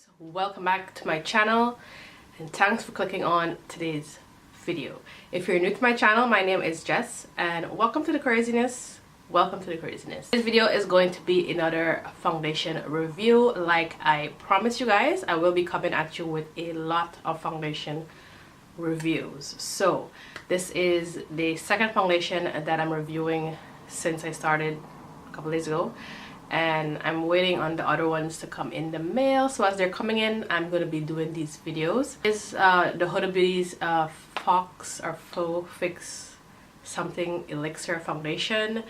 guys, welcome back to my channel and thanks for clicking on today's video. If you're new to my channel, my name is Jess and welcome to the craziness. This video is going to be another foundation review. Like I promised you guys, I will be coming at you with a lot of foundation reviews. So this is the second foundation that I'm reviewing since I started a couple days ago, and I'm waiting on the other ones to come in the mail. So as they're coming in, I'm going to be doing these videos. This is the Huda Beauty's Fox or Faux Fix something Elixir foundation.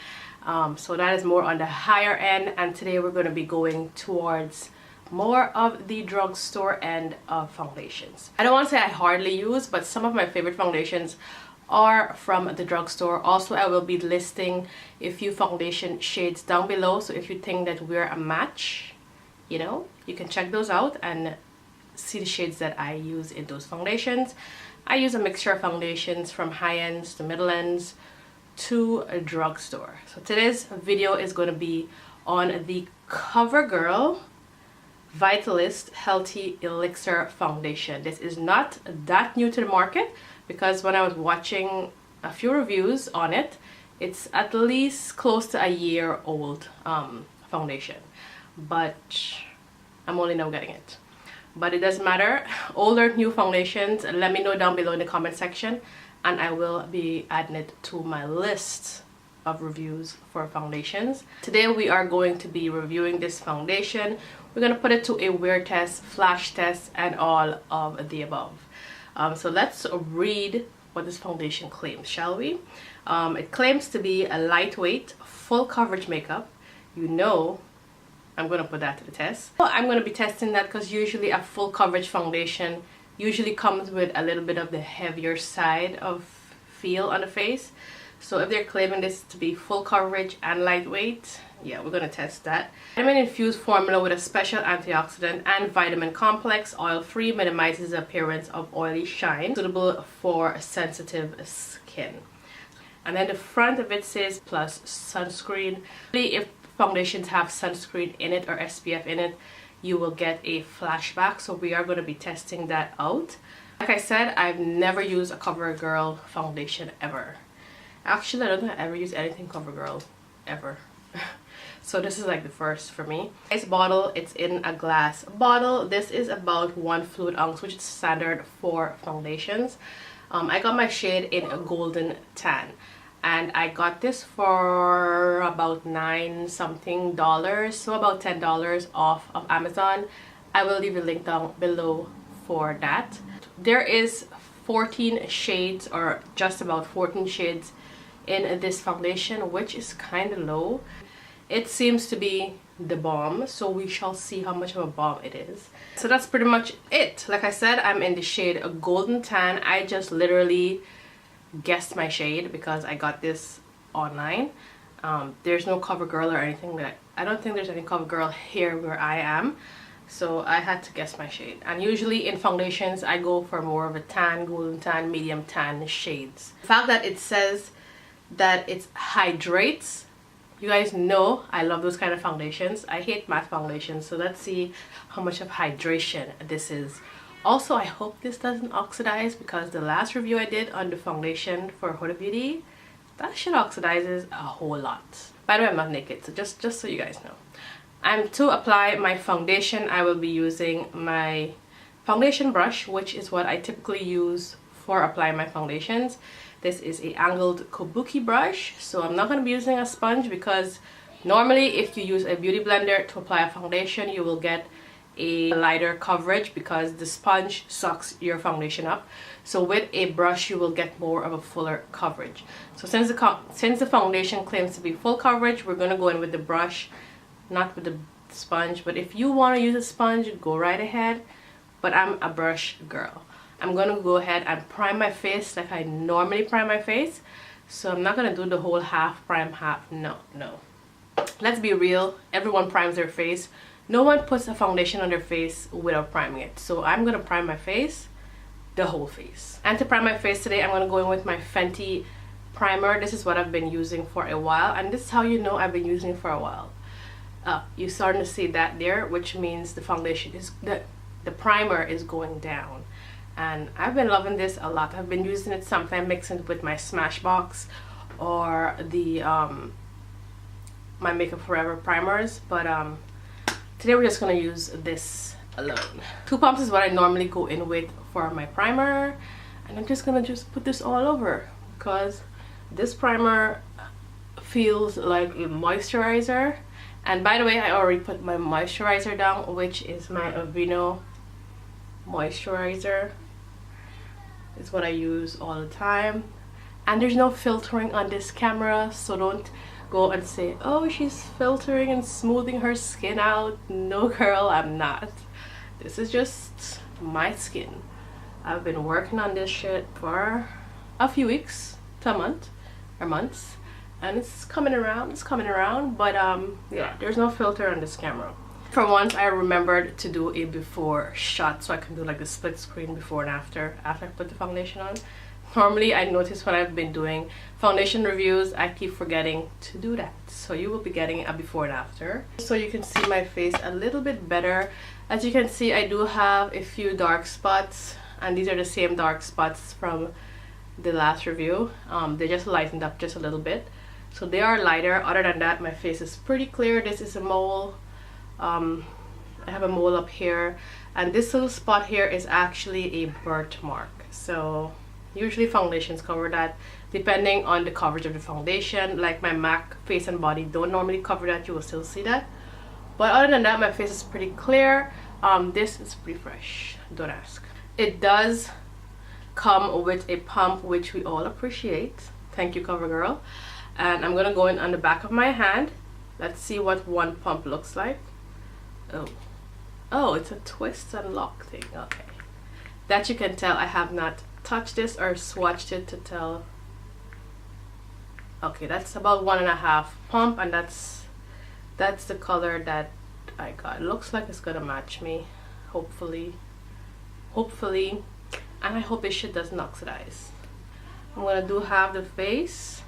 So that is more on the higher end, and today we're going to be going towards more of the drugstore end of foundations. I don't want to say I hardly use, but some of my favorite foundations are from the drugstore. Also, I will be listing a few foundation shades down below, so if you think that we're a match, you know, you can check those out and see the shades that I use in those foundations. I use a mixture of foundations from high ends to middle ends to a drugstore. So today's video is going to be on the Covergirl Vitalist Healthy Elixir foundation. This is not that new to the market, because when I was watching a few reviews on it, it's at least close to a year old foundation, but I'm only now getting it. But it doesn't matter, older, new foundations, let me know down below in the comment section and I will be adding it to my list of reviews for foundations. Today we are going to be reviewing this foundation. We're going to put it to a wear test, flash test, and all of the above. So let's read what this foundation claims, shall we? It claims to be a lightweight, full coverage makeup. You know, I'm going to put that to the test. Well, I'm going to be testing that because usually a full coverage foundation usually comes with a little bit of the heavier side of feel on the face. So if they're claiming this to be full coverage and lightweight, yeah, we're going to test that. Vitamin infused formula with a special antioxidant and vitamin complex, oil-free, minimizes the appearance of oily shine, suitable for sensitive skin. And then the front of it says plus sunscreen. If foundations have sunscreen in it or SPF in it, you will get a flashback. So we are going to be testing that out. Like I said, I've never used a CoverGirl foundation ever. Actually, I don't think I ever used anything CoverGirl ever. So this is like the first for me. This bottle, it's in a glass bottle. This is about 1 fluid ounce, which is standard for foundations. I got my shade in a golden tan, and I got this for about $9 something, so about $10 off of Amazon. I will leave a link down below for that. There is 14 shades, or just about 14 shades in this foundation, which is kind of low. It seems to be the bomb, so we shall see how much of a bomb it is. So that's pretty much it. Like I said, I'm in the shade a golden tan. I just literally guessed my shade because I got this online. There's no CoverGirl or anything. That I don't think there's any CoverGirl here where I am, so I had to guess my shade. And usually in foundations I go for more of a tan, golden tan, medium tan shades. The fact that it says that it hydrates, you guys know I love those kind of foundations. I hate matte foundations, so let's see how much of hydration this is. Also, I hope this doesn't oxidize, because the last review I did on the foundation for Huda Beauty, that shit oxidizes a whole lot. By the way, I'm not naked, so just so you guys know. To apply my foundation, I will be using my foundation brush, which is what I typically use for applying my foundations. This is a angled kabuki brush, so I'm not going to be using a sponge, because normally if you use a beauty blender to apply a foundation, you will get a lighter coverage because the sponge sucks your foundation up. So with a brush you will get more of a fuller coverage. So since the foundation claims to be full coverage, we're going to go in with the brush, not with the sponge. But if you want to use a sponge, go right ahead, but I'm a brush girl. I'm going to go ahead and prime my face like I normally prime my face. So I'm not going to do the whole half prime, half. No. Let's be real. Everyone primes their face. No one puts a foundation on their face without priming it. So I'm going to prime my face, the whole face. And to prime my face today, I'm going to go in with my Fenty primer. This is what I've been using for a while. And this is how you know I've been using it for a while. You're starting to see that there, which means the foundation is... the primer is going down. And I've been loving this a lot. I've been using it sometimes mixing it with my Smashbox or the my Makeup Forever primers, but today we're just gonna use this alone. 2 pumps is what I normally go in with for my primer, and I'm just gonna put this all over because this primer feels like a moisturizer. And by the way, I already put my moisturizer down, which is my Aveeno moisturizer. It's what I use all the time, and there's no filtering on this camera, so don't go and say, oh, she's filtering and smoothing her skin out. No girl, I'm not. This is just my skin. I've been working on this shit for a few weeks to a month or months, and it's coming around, but yeah, there's no filter on this camera. For once, I remembered to do a before shot so I can do like the split screen before and after I put the foundation on. Normally, I notice when I've been doing foundation reviews, I keep forgetting to do that. So you will be getting a before and after, so you can see my face a little bit better. As you can see, I do have a few dark spots, and these are the same dark spots from the last review. They just lightened up just a little bit, so they are lighter. Other than that, my face is pretty clear. This is a mole. I have a mole up here, and this little spot here is actually a birthmark. So usually foundations cover that depending on the coverage of the foundation. Like my MAC Face and Body don't normally cover that, you will still see that. But other than that, my face is pretty clear. This is pretty fresh, don't ask. It does come with a pump, which we all appreciate. Thank you, Covergirl. And I'm gonna go in on the back of my hand. Let's see what one pump looks like. Oh, it's a twist and lock thing. Okay, that you can tell I have not touched this or swatched it to tell. Okay, that's about 1.5 pump, and that's the color that I got. It looks like it's gonna match me, hopefully, and I hope this shit doesn't oxidize. I'm gonna do half the face.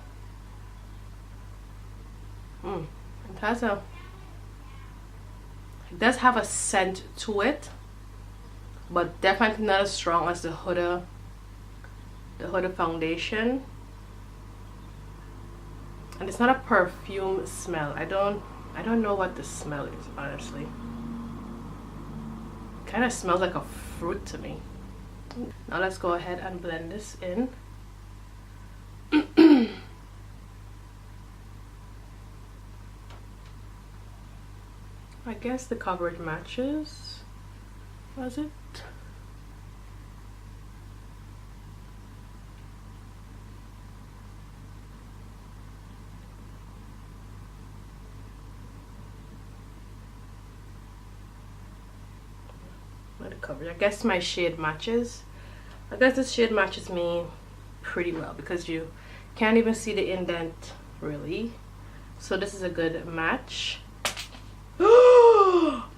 It does have a scent to it, but definitely not as strong as the Huda foundation. And it's not a perfume smell. I don't know what the smell is, honestly. It kind of smells like a fruit to me. Now let's go ahead and blend this in. I guess the coverage matches. Was it? Not the coverage. I guess my shade matches. I guess this shade matches me pretty well because you can't even see the indent really. So this is a good match.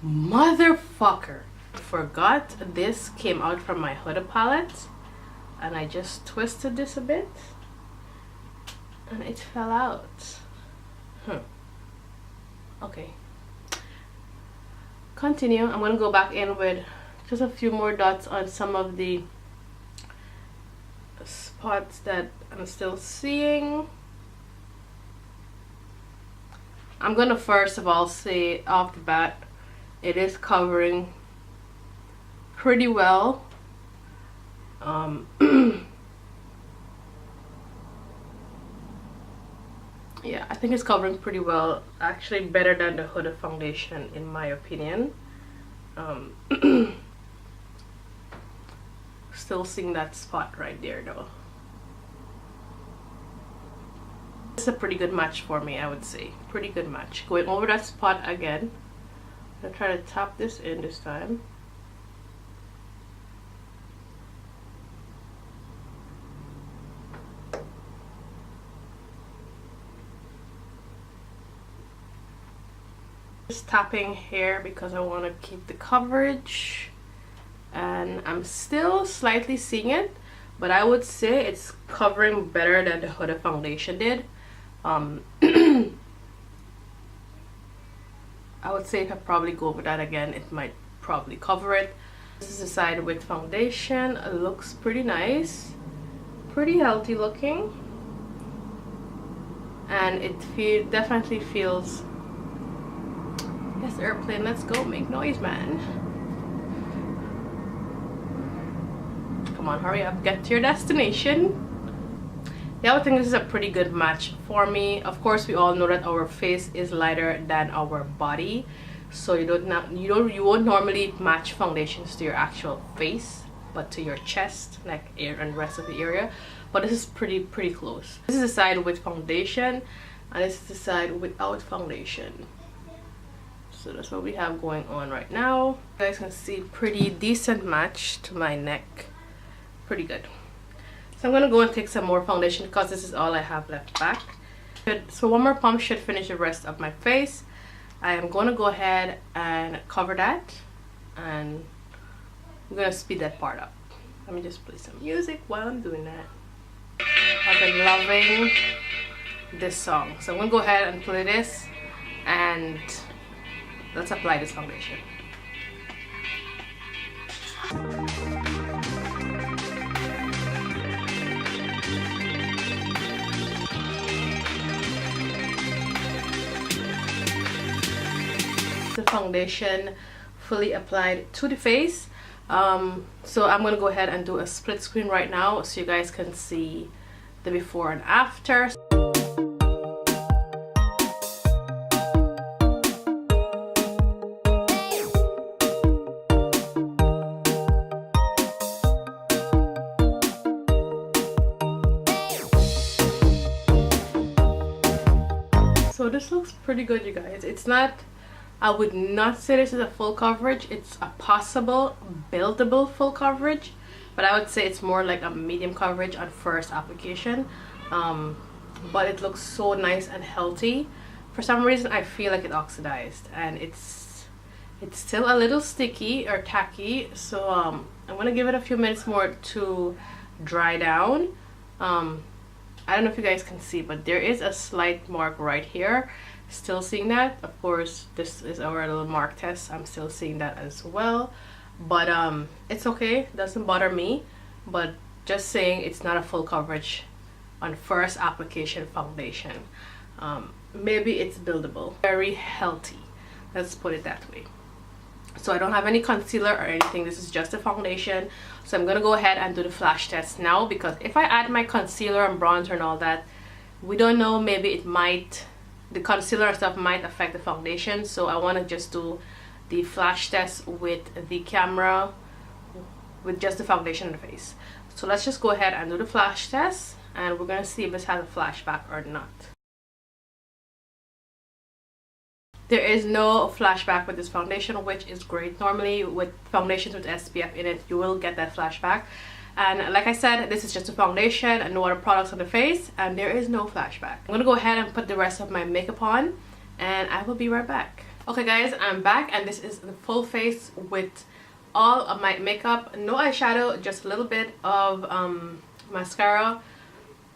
Motherfucker, forgot this came out from my Huda palette, and I just twisted this a bit and it fell out. Okay, continue. I'm gonna go back in with just a few more dots on some of the spots that I'm still seeing. I'm gonna first of all say off the bat, it is covering pretty well. Yeah, I think it's covering pretty well, actually better than the Huda foundation in my opinion. Still seeing that spot right there though. It's a pretty good match for me, I would say. Pretty good match. Going over that spot again. I'm gonna try to tap this in this time. Just tapping here because I want to keep the coverage, and I'm still slightly seeing it, but I would say it's covering better than the Huda foundation did. I would say if I probably go over that again, it might probably cover it. This is the side with foundation. It looks pretty nice, pretty healthy looking, and it definitely feels. Yes, airplane, let's go, make noise, man. Come on, hurry up, get to your destination. Yeah, I would think this is a pretty good match for me. Of course, we all know that our face is lighter than our body, so you won't normally match foundations to your actual face, but to your chest, neck, ear, and rest of the area. But this is pretty close. This is the side with foundation, and this is the side without foundation. So that's what we have going on right now. You guys can see pretty decent match to my neck. Pretty good. So I'm gonna go and take some more foundation because this is all I have left back. So one more pump should finish the rest of my face. I am gonna go ahead and cover that, and I'm gonna speed that part up. Let me just play some music while I'm doing that. I've been loving this song, so I'm gonna go ahead and play this, and let's apply this foundation. The foundation fully applied to the face, so I'm gonna go ahead and do a split screen right now so you guys can see the before and after. So this looks pretty good, you guys. It's not, I would not say this is a full coverage. It's a possible buildable full coverage, but I would say it's more like a medium coverage on first application. But it looks so nice and healthy. For some reason I feel like it oxidized, and it's still a little sticky or tacky, so I'm gonna give it a few minutes more to dry down. I don't know if you guys can see, but there is a slight mark right here. Still seeing that. Of course, this is our little mark test. I'm still seeing that as well, but it's okay, doesn't bother me. But just saying, it's not a full coverage on first application foundation. Maybe it's buildable. Very healthy, let's put it that way. So I don't have any concealer or anything. This is just a foundation. So I'm gonna go ahead and do the flash test now, because if I add my concealer and bronzer and all that, we don't know, maybe it might, the concealer and stuff might affect the foundation. So I want to just do the flash test with the camera, with just the foundation in the face. So let's just go ahead and do the flash test, and we're gonna see if this has a flashback or not. There is no flashback with this foundation, which is great. Normally with foundations with SPF in it, you will get that flashback. And like I said, this is just a foundation and no other products on the face, and there is no flashback. I'm gonna go ahead and put the rest of my makeup on, and I will be right back. Okay guys, I'm back, and this is the full face with all of my makeup. No eyeshadow, just a little bit of mascara,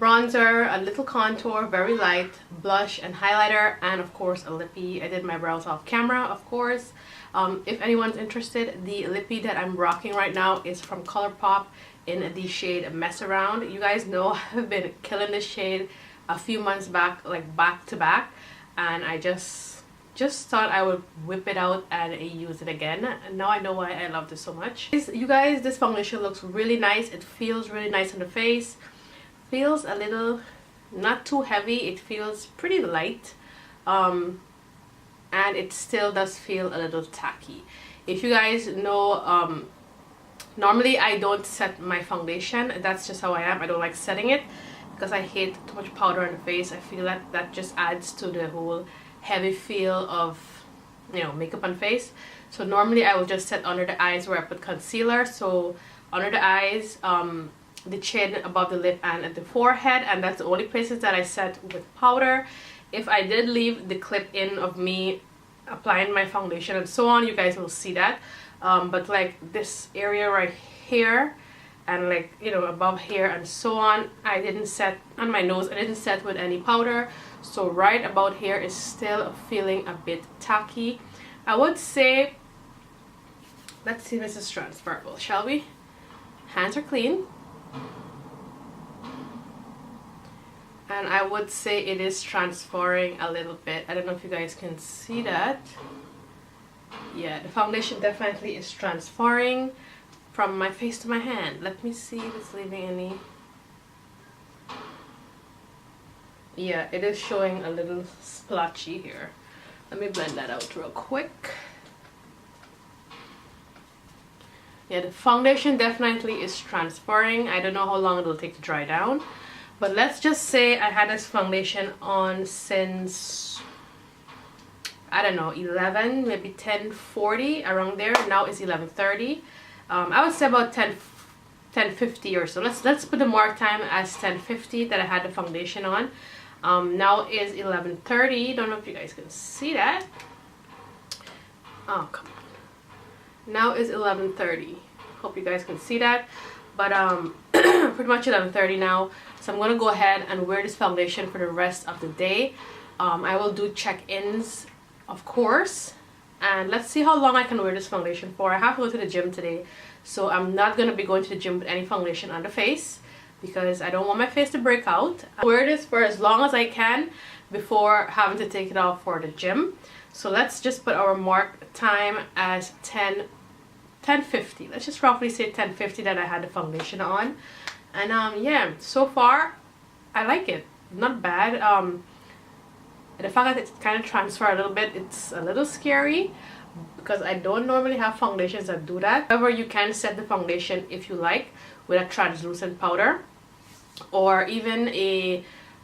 bronzer, a little contour, very light, blush and highlighter, and of course a lippy. I did my brows off camera, of course. If anyone's interested, the lippy that I'm rocking right now is from Colourpop in the shade Mess Around. You guys know I've been killing this shade a few months back, like back to back, and I just thought I would whip it out and use it again, and now I know why I love this so much. You guys, this foundation looks really nice. It feels really nice on the face. Feels a little, not too heavy, it feels pretty light, and it still does feel a little tacky. If you guys know, normally I don't set my foundation. That's just how I am. I don't like setting it because I hate too much powder on the face. I feel that that just adds to the whole heavy feel of, you know, makeup on face. So normally I will just set under the eyes where I put concealer. So under the eyes, the chin, above the lip, and at the forehead, and that's the only places that I set with powder. If I did leave the clip in of me applying my foundation and so on, you guys will see that, but like this area right here and like, you know, above here and so on, I didn't set on my nose. I didn't set with any powder, so right about here is still feeling a bit tacky. I would say Let's see if this is transferable, shall we? Hands are clean. And I would say it is transferring a little bit. I don't know if you guys can see that. Yeah, the foundation definitely is transferring from my face to my hand. Let me see if it's leaving any. Yeah, it is showing a little splotchy here. Let me blend that out real quick. Yeah, the foundation definitely is transferring. I don't know how long it'll take to dry down. But let's just say I had this foundation on since, I don't know, 11, maybe 10:40, around there. Now it's 11:30. I would say about 10:50 or so. Let's put the mark time as 10:50 that I had the foundation on. Now is 11:30. Don't know if you guys can see that. Oh, come on. Now is 11:30. Hope you guys can see that. But pretty much 11:30 now. So I'm going to go ahead and wear this foundation for the rest of the day. I will do check-ins, of course. And let's see how long I can wear this foundation for. I have to go to the gym today. So I'm not going to be going to the gym with any foundation on the face, because I don't want my face to break out. I'll wear this for as long as I can before having to take it off for the gym. So let's just put our mark time as 10:50. Let's just roughly say 10:50 that I had the foundation on. And yeah, so far I like it. Not bad. The fact that it's kind of transferred a little bit, it's a little scary because I don't normally have foundations that do that. However, you can set the foundation if you like with a translucent powder, or even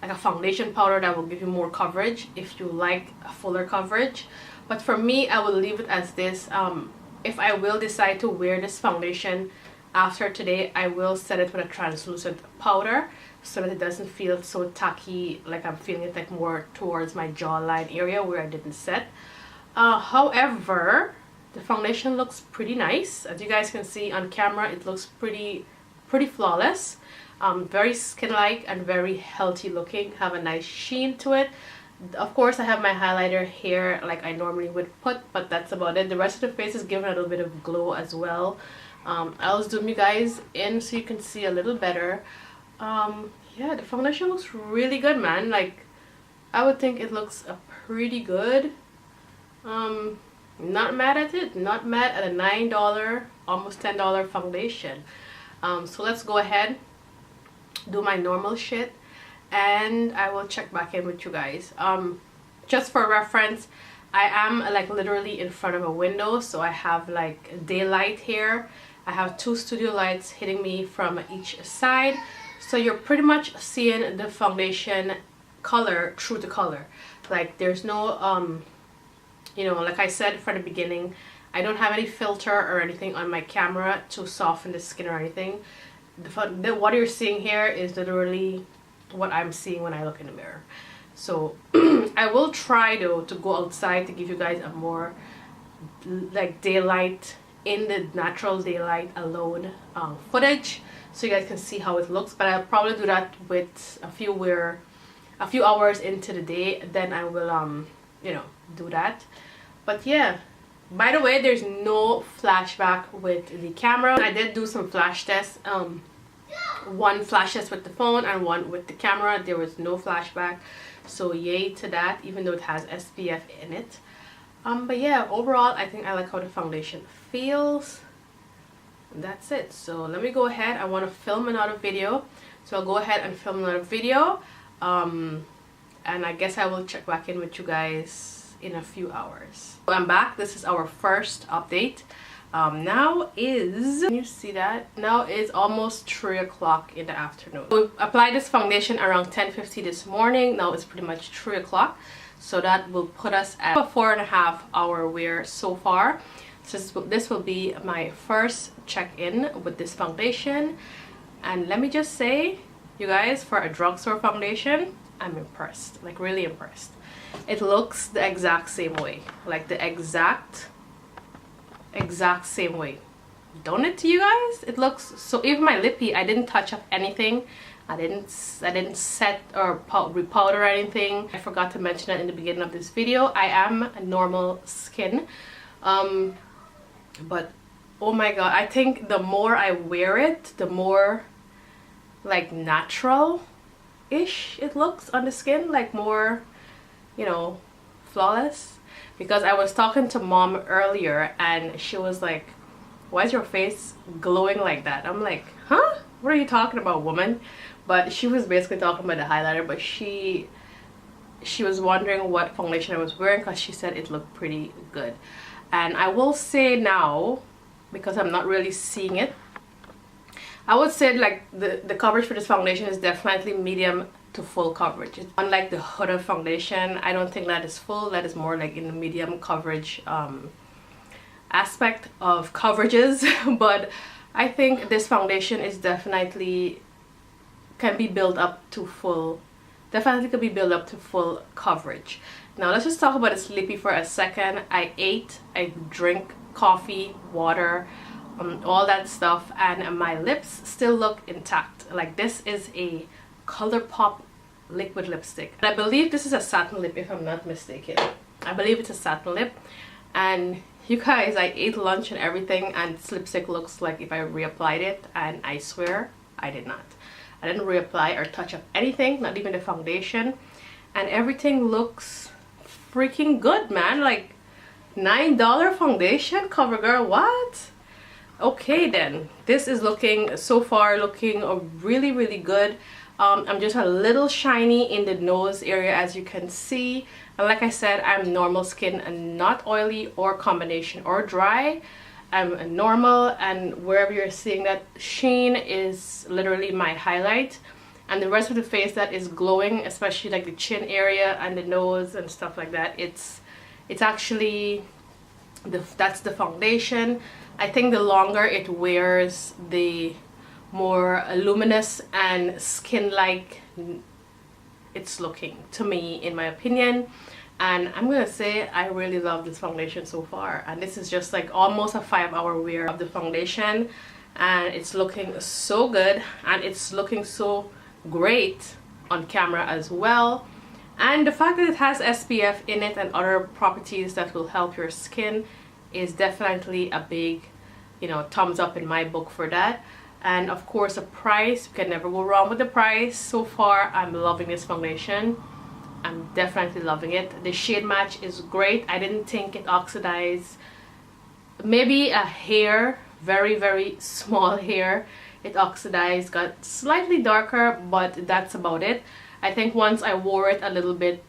like a foundation powder that will give you more coverage if you like a fuller coverage. But for me, I will leave it as this. If I will decide to wear this foundation after today, I will set it with a translucent powder so that it doesn't feel so tacky, like I'm feeling it like more towards my jawline area where I didn't set. However, the foundation looks pretty nice. As you guys can see on camera, it looks pretty flawless. Very skin-like and very healthy looking. Have a nice sheen to it. Of course, I have my highlighter here like I normally would put, but that's about it. The rest of the face is given a little bit of glow as well. I'll zoom you guys in so you can see a little better. Yeah, the foundation looks really good, man. Like, I would think it looks pretty good. Not mad at it. Not mad at a $9, almost $10 foundation. So let's go ahead, do my normal shit, and I will check back in with you guys. Just for reference, I am like literally in front of a window, so I have like daylight here. I have 2 studio lights hitting me from each side, so you're pretty much seeing the foundation color through the color. Like, there's no you know, like I said from the beginning, I don't have any filter or anything on my camera to soften the skin or anything. What you're seeing here is literally what I'm seeing when I look in the mirror. So I will try though to go outside to give you guys a more like daylight, in the natural daylight alone footage, so you guys can see how it looks. But I'll probably do that with a few hours into the day, then I will you know, do that. But yeah, by the way, there's no flashback with the camera. I did do some flash tests, one flash test with the phone and one with the camera. There was no flashback, so yay to that, even though it has SPF in it. But yeah, overall I think I like how the foundation feels. That's it. So let me go ahead. I want to film another video, so I'll go ahead and film another video, and I guess I will check back in with you guys in a few hours. So I'm back. This is our first update. Now is, can you see that? Now is almost 3 o'clock in the afternoon. We applied this foundation around 10:50 this morning. Now it's pretty much 3 o'clock, so that will put us at a 4.5 hour wear so far. So this will be my first check-in with this foundation, and let me just say, you guys, for a drugstore foundation, I'm impressed, like really impressed. It looks the exact same way, like the exact same way. Don't it to you guys? It looks so. Even my lippy, I didn't touch up anything. I didn't set or repowder or anything. I forgot to mention that in the beginning of this video. I am a normal skin, but oh my god, I think the more I wear it, the more like natural-ish it looks on the skin, like more, you know, flawless. Because I was talking to mom earlier and she was like, why is your face glowing like that? I'm like, huh? What are you talking about, woman? But she was basically talking about the highlighter, but she was wondering what foundation I was wearing because she said it looked pretty good. And I will say now, because I'm not really seeing it, I would say like the coverage for this foundation is definitely medium to full coverage. Unlike the Huda foundation, I don't think that is full. That is more like in the medium coverage aspect of coverages. But I think this foundation is definitely can be built up to full, definitely could be built up to full coverage. Now let's just talk about this lippy for a second. I drink coffee, water, all that stuff, and my lips still look intact. Like, this is a Colourpop liquid lipstick. And I believe this is a satin lip if I'm not mistaken. I believe it's a satin lip. And you guys, I ate lunch and everything, and this lipstick looks like if I reapplied it, and I swear I did not. I didn't reapply or touch up anything, not even the foundation, and everything looks freaking good, man. Like, $9 foundation, Covergirl, what? Okay then, this is looking, so far looking really, really good. I'm just a little shiny in the nose area, as you can see. And like I said, I'm normal skin and not oily or combination or dry. I'm normal, and wherever you're seeing that sheen is literally my highlight. And the rest of the face that is glowing, especially like the chin area and the nose and stuff like that, it's actually, that's the foundation. I think the longer it wears, the more luminous and skin-like it's looking to me, in my opinion. And I'm gonna say I really love this foundation so far, and this is just like almost a 5-hour wear of the foundation, and it's looking so good, and it's looking so great on camera as well. And the fact that it has SPF in it and other properties that will help your skin is definitely a big, you know, thumbs up in my book for that. And of course, the price, you can never go wrong with the price. So far, I'm loving this foundation. I'm definitely loving it. The shade match is great. I didn't think it oxidized. Maybe a hair, very, very small hair, it oxidized, got slightly darker, but that's about it. I think once I wore it a little bit,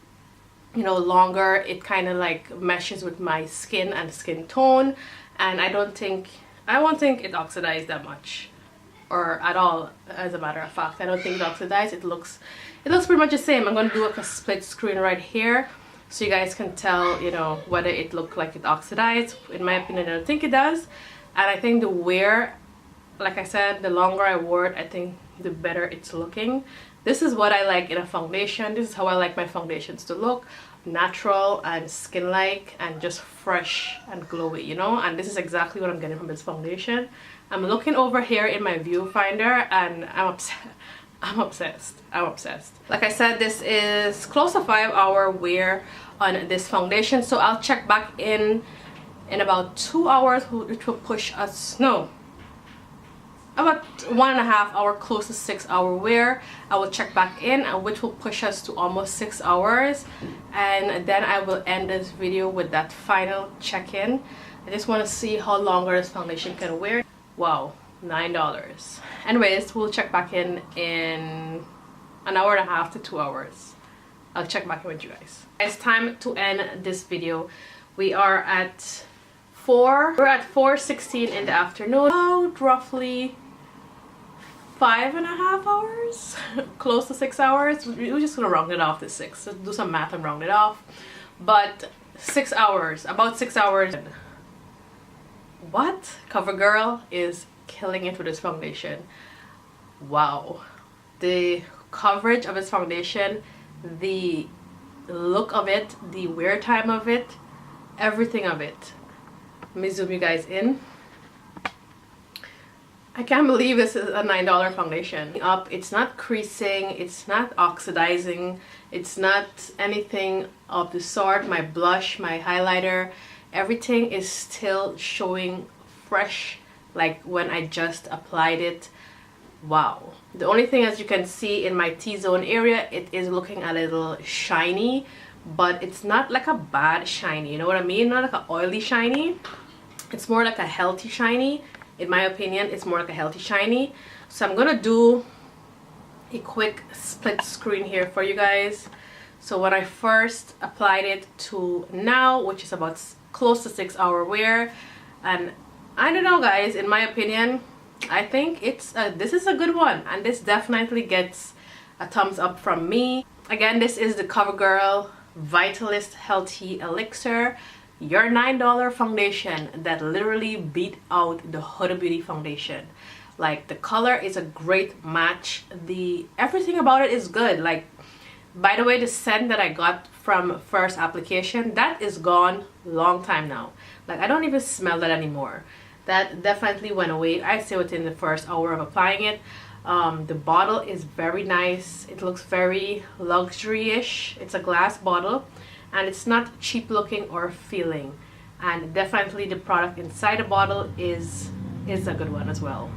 you know, longer, it kind of like meshes with my skin and skin tone, and I won't think it oxidized that much, or at all. As a matter of fact, I don't think it oxidized. It looks pretty much the same. I'm going to do like a split screen right here so you guys can tell, you know, whether it looked like it oxidized. In my opinion, I don't think it does. And I think the wear, like I said, the longer I wore it, I think the better it's looking. This is what I like in a foundation. This is how I like my foundations to look: natural and skin-like and just fresh and glowy, you know. And this is exactly what I'm getting from this foundation. I'm looking over here in my viewfinder, and I'm obsessed. Like I said, this is close to 5-hour wear on this foundation, so I'll check back in about 2 hours, which will push us, no, about 1.5 hour, close to 6-hour wear. I will check back in, which will push us to almost 6 hours, and then I will end this video with that final check-in. I just want to see how longer this foundation can wear. Wow, $9. Anyways, we'll check back in 1.5 hours to 2 hours. I'll check back in with you guys. It's time to end this video. We are at 4:16 in the afternoon. About roughly 5.5 hours, close to 6 hours. We're just gonna round it off to 6. Let's do some math and round it off. But 6 hours, about 6 hours. What? Covergirl is killing it with this foundation. Wow, the coverage of this foundation, the look of it, the wear time of it, everything of it. Let me zoom you guys in. I can't believe this is a $9 foundation. It's not creasing, it's not oxidizing, it's not anything of the sort. My blush, my highlighter, everything is still showing fresh like when I just applied it. Wow. The only thing, as you can see in my T-zone area, it is looking a little shiny, but it's not like a bad shiny, you know what I mean? Not like an oily shiny. It's more like a healthy shiny. In my opinion, it's more like a healthy shiny. So I'm gonna do a quick split screen here for you guys. So when I first applied it to now, which is about close to 6 hour wear, and I don't know guys, in my opinion, I think it's this is a good one, and this definitely gets a thumbs up from me. Again, this is the Covergirl Vitalist Healthy Elixir, your $9 foundation that literally beat out the Huda Beauty foundation. Like, the color is a great match, everything about it is good. Like, by the way, the scent that I got from first application, that is gone long time now. Like, I don't even smell that anymore. That definitely went away, I say, within the first hour of applying it. The bottle is very nice. It looks very luxury-ish. It's a glass bottle, and it's not cheap looking or feeling. And definitely the product inside the bottle is a good one as well.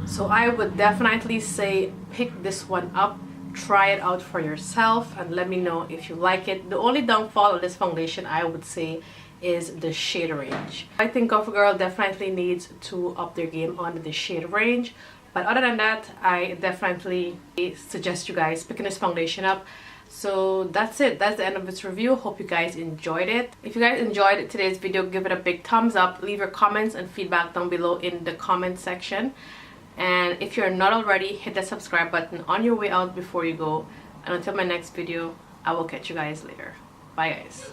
So I would definitely say pick this one up, try it out for yourself, and let me know if you like it. The only downfall of this foundation, I would say, is the shade range. I think Covergirl definitely needs to up their game on the shade range, but other than that, I definitely suggest you guys picking this foundation up. So that's it. That's the end of this review. Hope you guys enjoyed it. If you guys enjoyed today's video, give it a big thumbs up. Leave your comments and feedback down below in the comment section. And if you're not already, hit that subscribe button on your way out before you go. And until my next video, I will catch you guys later. Bye guys.